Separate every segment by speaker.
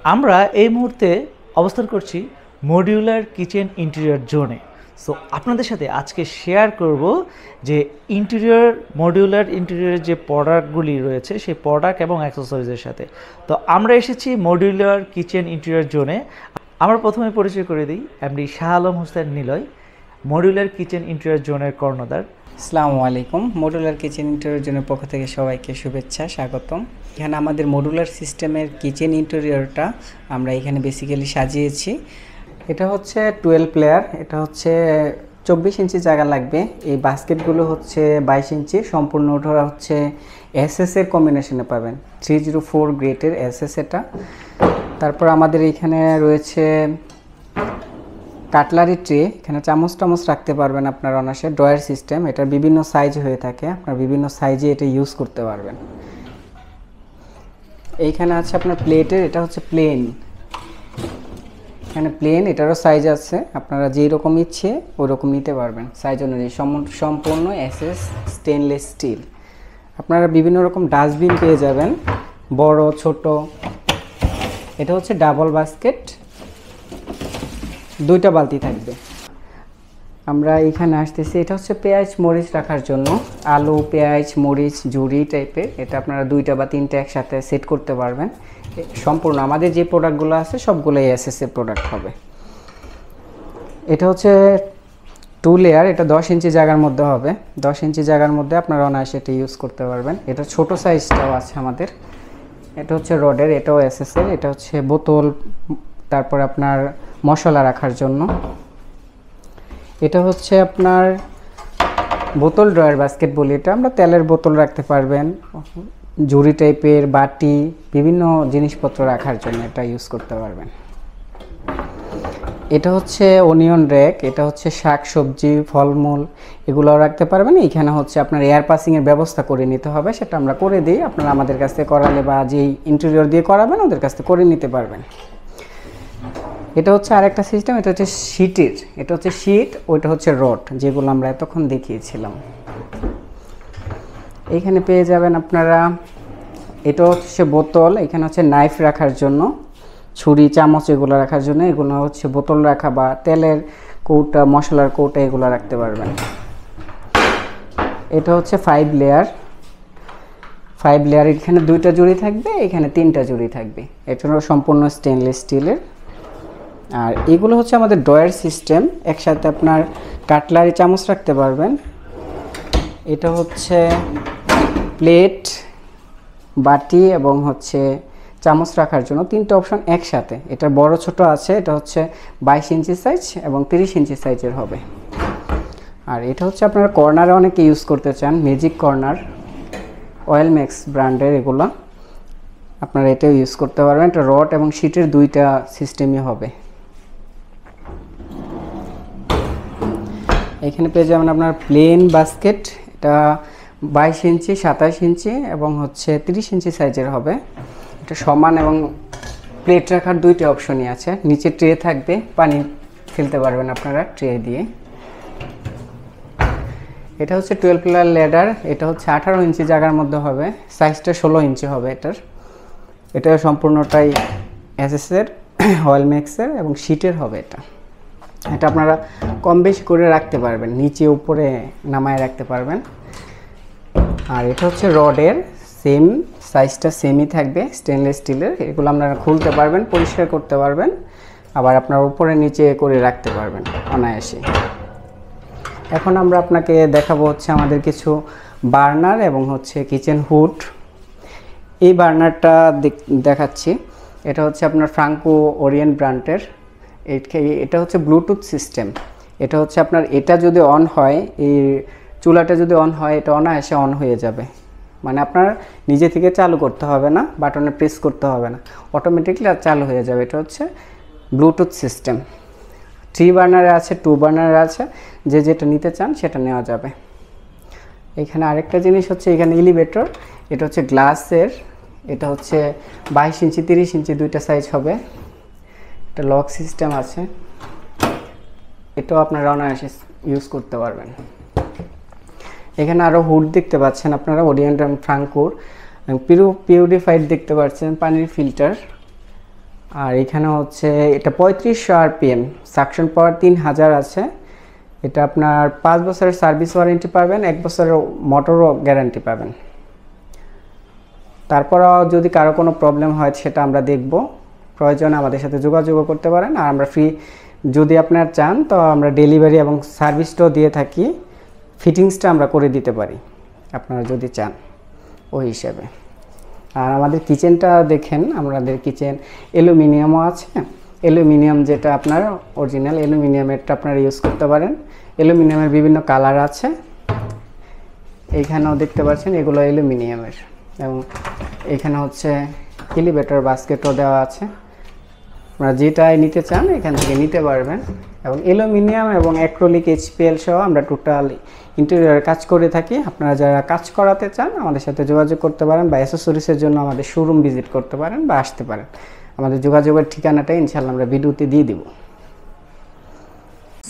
Speaker 1: আমরা এই মুহূর্তে অবস্থান করছি মডিউলার কিচেন ইন্টেরিয়র জোনে। সো আপনাদের সাথে আজকে শেয়ার করব যে মডিউলার ইন্টেরিয়রের যে প্রোডাক্টগুলি রয়েছে সেই প্রোডাক্ট এবং অ্যাক্সেসরিজের সাথে। তো আমরা এসেছি মডিউলার কিচেন ইন্টেরিয়র জোনে। আমরা প্রথমে পরিচয় করে দিই, MD Shah Alam Hossain Niloy, modular kitchen interior জোনের কর্ণধার।
Speaker 2: আসসালামু আলাইকুম। মডুলার কিচেন ইন্টেরিয়র জোনের পক্ষ থেকে সবাইকে শুভেচ্ছা, স্বাগতম। এখানে আমাদের মডুলার সিস্টেমের কিচেন ইন্টেরিয়রটা আমরা এখানে বেসিক্যালি সাজিয়েছি। এটা হচ্ছে 12 প্লেয়ার, এটা হচ্ছে 24 ইঞ্চি জায়গা লাগবে। এই বাস্কেটগুলো হচ্ছে 22 ইঞ্চি, সম্পূর্ণ ওটা হচ্ছে এসএস এর কম্বিনেশনে পাবেন, 304 গ্রেডের এসএস এটা। তারপর আমাদের এখানে রয়েছে কাটলারি ট্রে, এখানে চামচ টামচ রাখতে পারবেন আপনার অনায়াসে। ড্রয়ার সিস্টেম, এটার বিভিন্ন সাইজ হয়ে থাকে, আপনার বিভিন্ন সাইজে এটা ইউজ করতে পারবেন। এইখানে আছে আপনার প্লেটের, এটা হচ্ছে প্লেন, এখানে প্লেন, এটারও সাইজ আছে, আপনারা যেই রকম ইচ্ছে ওই রকম নিতে পারবেন সাইজ অনুযায়ী। সম্পূর্ণ এসএস স্টেনলেস স্টিল। আপনারা বিভিন্ন রকম ডাস্টবিন পেয়ে যাবেন, বড় ছোট। এটা হচ্ছে ডাবল বাস্কেট, 2টা বালতি থাকবে। আমরা এখানে আসতেছি, এটা হচ্ছে পেঁয়াজ মরিচ রাখার জন্য, আলু পেঁয়াজ মরিচ ঝুড়ি টাইপের। এটা আপনারা 2টা বা 3টা একসাথে সেট করতে পারবেন। সম্পূর্ণ আমাদের যে প্রোডাক্টগুলো আছে সবগুলোই এসএস এর প্রোডাক্ট হবে। এটা হচ্ছে 2 লেয়ার, এটা 10 ইঞ্চি জায়গার মধ্যে হবে। 10 ইঞ্চি জায়গার মধ্যে আপনারা অনায়াসে এটা ইউজ করতে পারবেন। এটা ছোট সাইজটাও আছে আমাদের। এটা হচ্ছে রডের, এটাও এসএস এর। এটা হচ্ছে বোতল, তারপর আপনার মশলা রাখার জন্য। এটা হচ্ছে আপনার বোতল ড্রয়ার বাস্কেট বলি এটা, আমরা তেলের বোতল রাখতে পারবেন, ঝুড়ি টাইপের বাটি, বিভিন্ন জিনিসপত্র রাখার জন্য এটা ইউজ করতে পারবেন। এটা হচ্ছে অনিয়ন র্যাক, এটা হচ্ছে শাক সবজি ফলমূল এগুলোও রাখতে পারবেন। এখানে হচ্ছে আপনার এয়ার পাসিংয়ের ব্যবস্থা করে নিতে হবে, সেটা আমরা করে দিই। আপনারা আমাদের কাছ থেকে করালে বা যেই ইন্টেরিয়র দিয়ে করাবেন ওদের কাছ থেকে করে নিতে পারবেন। এটা হচ্ছে আরেকটা সিস্টেম, এটা হচ্ছে শীটের, এটা হচ্ছে শীট, ওইটা হচ্ছে রড, যেগুলো আমরা এতক্ষণ দেখিয়েছিলাম। এইখানে পেয়ে যাবেন আপনারা, এটা হচ্ছে বোতল, এখানে হচ্ছে নাইফ রাখার জন্য, ছুরি চামচ এগুলো রাখার জন্য। এগুলো হচ্ছে বোতল রাখা বা তেলের কৌটা মশলার কৌটা এগুলো রাখতে পারবেন। এটা হচ্ছে 5 লেয়ার, এখানে 2টা জুড়ি থাকবে, এখানে 3টা জুড়ি থাকবে। এটাও সম্পূর্ণ স্টেনলেস স্টিলের। আর এগুলো হচ্ছে আমাদের ড্রয়ার সিস্টেম, একসাথে আপনার কাটলারি চামচ রাখতে পারবেন। এটা হচ্ছে প্লেট বাটি এবং হচ্ছে চামচ রাখার জন্য 3টা অপশন একসাথে। এটা বড় ছোট আছে, এটা হচ্ছে 22 ইঞ্চি সাইজ এবং 30 ইঞ্চি সাইজের হবে। আর এটা হচ্ছে আপনারা কর্নারে অনেকে ইউজ করতে চান, ম্যাজিক কর্নার, অয়েল ম্যাক্স ব্র্যান্ডের এগুলো, আপনারা এটাও ইউজ করতে পারবেন। এটা রড এবং শীটের 2টা সিস্টেমই হবে। এখানে পেয়ে যাবেন আপনার প্লেন বাস্কেট, এটা 22 ইঞ্চি 27 ইঞ্চি এবং হচ্ছে 30 ইঞ্চি সাইজের হবে। এটা সমান এবং প্লেট রাখার 2টা অপশনই আছে। নিচে ট্রে থাকবে, পানি ফেলতে পারবেন আপনারা ট্রে দিয়ে। এটা হচ্ছে 12 প্লেয়ার ল্যাডার, এটা হচ্ছে 18 ইঞ্চি জায়গার মধ্যে হবে, সাইজটা 16 ইঞ্চি হবে এটার। এটা সম্পূর্ণটাই এসএস এর, অয়েল ম্যাক্সের এবং শীটের হবে। এটা আপনারা কম বেশি করে রাখতে পারবেন, নিচে উপরে নামায় রাখতে পারবেন। আর এটা হচ্ছে রডের, সেম সাইজটা সেমই থাকবে, স্টেনলেস স্টিলের। এগুলো আপনারা খুলতে পারবেন, পরিষ্কার করতে পারবেন, আবার আপনার উপরে নিচে করে রাখতে পারবেন অনায়াসে। এখন আমরা আপনাকে দেখাবো হচ্ছে আমাদের কিছু বার্নার এবং হচ্ছে কিচেন হুড। এই বার্নারটা দেখাচ্ছি, এটা হচ্ছে আপনার ফ্রাঙ্কো ওরিয়েন্ট ব্র্যান্ডের। এটা হচ্ছে ব্লুটুথ সিস্টেম। এটা হচ্ছে আপনার, এটা যদি অন হয়, এই চুলাটা যদি অন হয়, এটা অনায়াসে অন হয়ে যাবে, মানে আপনার নিজে থেকে চালু করতে হবে না, বাটনে প্রেস করতে হবে না, অটোমেটিকলি চালু হয়ে যাবে। এটা হচ্ছে ব্লুটুথ সিস্টেম। 3 বার্নারে আছে, 2 বার্নারে আছে, যে যেটা নিতে চান সেটা নেওয়া যাবে। এখানে আরেকটা জিনিস হচ্ছে, এখানে এলিভেটর, এটা হচ্ছে গ্লাসের, এটা হচ্ছে 22 ইঞ্চি 30 ইঞ্চি 2টা সাইজ হবে। এটা লক সিস্টেম আছে, এটাও আপনারা অনায়াসে ইউজ করতে পারবেন। এখানে আরও হুড দেখতে পাচ্ছেন আপনারা, ওরিয়েন্ট এবং ফ্রাঙ্কোর। পিউরিফাইড দেখতে পাচ্ছেন, পানির ফিল্টার, আর এখানে হচ্ছে এটা 3500 আরপিএম, সাকশন পাওয়ার 3000 আছে। এটা আপনার 5 বছরের সার্ভিস ওয়ারেন্টি পাবেন, 1 বছরের মোটরও গ্যারান্টি পাবেন। তারপরও যদি কারো কোনো প্রবলেম হয় সেটা আমরা দেখব, প্রয়োজনে আমাদের সাথে যোগাযোগ করতে পারেন। আর আমরা ফ্রি, যদি আপনার চান তো আমরা ডেলিভারি এবং সার্ভিসটাও দিয়ে থাকি, ফিটিংসটা আমরা করে দিতে পারি আপনারা যদি চান ওই হিসাবে। আর আমাদের কিচেনটা দেখেন, আমাদের কিচেন অ্যালুমিনিয়ামও আছে। অ্যালুমিনিয়াম যেটা আপনার অরিজিনাল অ্যালুমিনিয়ামেরটা আপনারা ইউজ করতে পারেন। অ্যালুমিনিয়ামের বিভিন্ন কালার আছে, এইখানেও দেখতে পাচ্ছেন এগুলো অ্যালুমিনিয়ামের। এবং এখানে হচ্ছে এলিভেটর বাস্কেটও দেওয়া আছে, আপনারা যেটাই নিতে চান এখান থেকে নিতে পারবেন। এবং অ্যালুমিনিয়াম এবং অ্যাক্রিলিক এইচপিএল সহ আমরা টোটাল ইন্টেরিয়রের কাজ করে থাকি। আপনারা যারা কাজ করাতে চান আমাদের সাথে যোগাযোগ করতে পারেন, বা অ্যাসেসরিজের জন্য আমাদের শোরুম ভিজিট করতে পারেন বা আসতে পারেন। আমাদের যোগাযোগের ঠিকানাটা ইনশাআল্লাহ আমরা ভিডিওতে দিয়ে দিব।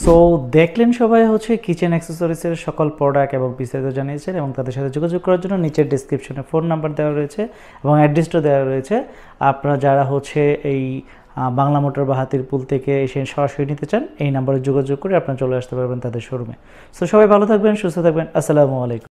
Speaker 1: সো দেখলেন সবাই হচ্ছে কিচেন অ্যাক্সেসরিজের সকল প্রোডাক্ট এবং বিস্তারিত জানিয়েছেন, এবং তাদের সাথে যোগাযোগ করার জন্য নিচের ডিসক্রিপশনে ফোন নাম্বার দেওয়া রয়েছে এবং অ্যাড্রেসটাও দেওয়া রয়েছে। আপনারা যারা হচ্ছে এই বাংলা মোটর বা হাতিরপুল থেকে এসে সরাসরি নিতে চান, এই নাম্বারে যোগাযোগ করে আপনারা চলে আসতে পারবেন তাদের শোরুমে। সো সবাই ভালো থাকবেন, সুস্থ থাকবেন, আসসালামু আলাইকুম।